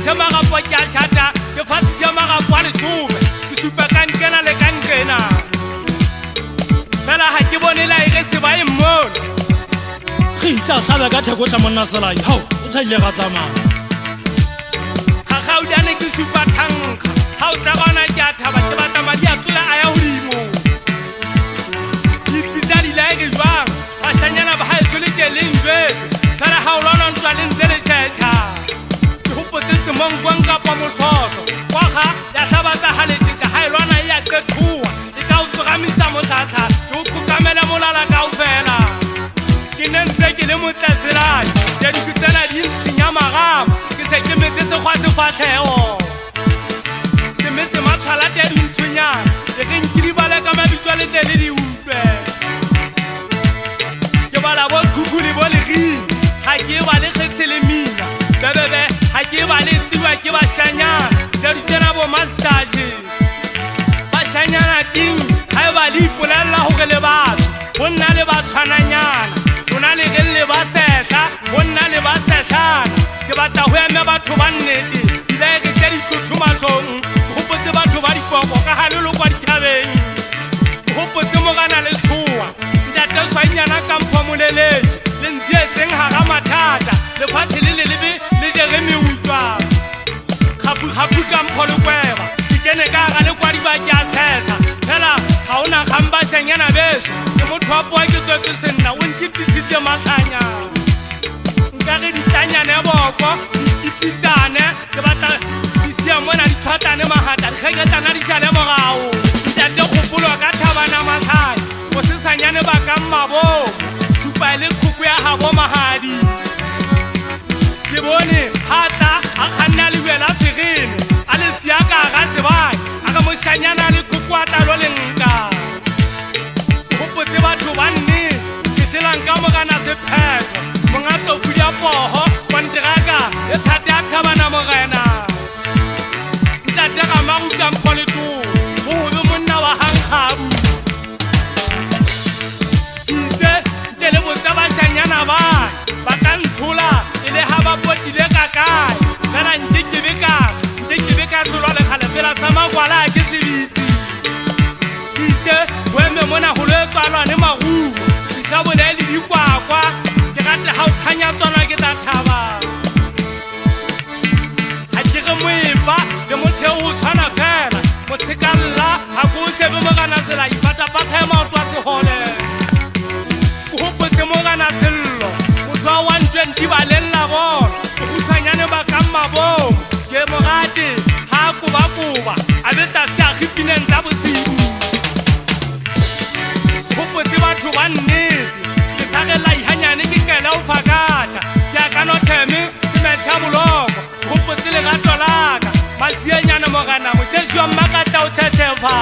se magapo ke a shata ke fase ke magapo a lesome ke supa kankena le kankena fela ha ke bone la ire se ba immono Ge tla hlaba ka theko tla monna Selai hao o tsaile ga tsamaya ga gaudane ke supa thanka ha o tla gona ke a thaba ke batla madi a tlola a ya hodimo dipitali la ire jwang a shanyana ba ha e sole ke lengwe fela ha o lona ntwa le ntse le tšhetša ke hopotse semong kwang kapa motlhoto kwa ga ya hlabatsa haletšetša ha e lwana e ya qethua e ka o tsogamisa motlhatlha ke o kokamela molala kao fela ke ne ntse ke le motlaselai diadiko tsena di ntshenya magamo ke se ke metse sekgwa sefatlhego ke metse matshwalate ya dintshwenyana ke reng ke di bale ka mabitso le tele di utlwe ke bala bo kukuli bo legini ga ke ba le kgetse le mina bebebe ga ke ba le tsiwa ke bašanyana diadi tsena bo mastaje bašanyana ting ga e ba le ipolelela gore le batho go nna le ba tshwananyana go na le ge le ba setla go nna le ba setlhana ke batla go eme batho ba nnete dilaege tse ditlothomatlong ke gopotse batho ba dipoko ka ga lelo kwa dithabeng ke gopotse mogana le tshoa ntate swanyana kampho moleledi le ntsietseng gara mathata lefatshe le lelebe le dere meutlwa gapu kampho le kweba ke kene ka gara le kwa diba ke a sesa fela ga o nagang bašanyana beso ke motho wa poa ke tswetse senna o nkipisitse matlhanya nkare ditlanyane boko dikipitsane ke batla disia mona ditshwatane magata dikgeketlana di sale morago ntate kgopolo ka thabana matlhanya go sesanyane ba ka mmabong thupa le kgoko ya gabo magadi ke bone gata a kganna lewela tsegene a le sia ka ga sebai a ka mošanyana le kgoko a tlalo le nka gopotse batho ba nne ke selang ka mogana sepheto mongatlo fudia pogo konteraka le thate a thabana mogena ntate ga magukampho le too go gobe monna wa gangkgabu nte le botsa bašanyana ba ka ntshola e le ga ba potile kakae fela nke ke be ka tlolwa lekgale fela sa makwala a ke sebitse ite o eme mona go lo e tswalwane magumo isa bolae le dikwakwa ke rate ga o kganya tswana ke tla thaba ga ke ge moepa le motheo o tshwana fela motshekalla ga ko o shebe mogana Selai patapata ya maoto a segole o gopotse mogana sello motho wa 120 ba lelela bona ke go tshwanyane ba ka mmabong ke mogate ga a kobakoba a betsa se a gipineng tsa bosibu gopotse batho ba nnete ke sagela ihanyane ke kele o fakata ke a ka notheme semetšha boloko gopotse legato laka masienyane mogana motšesi wa mmakata o tšhetšhefa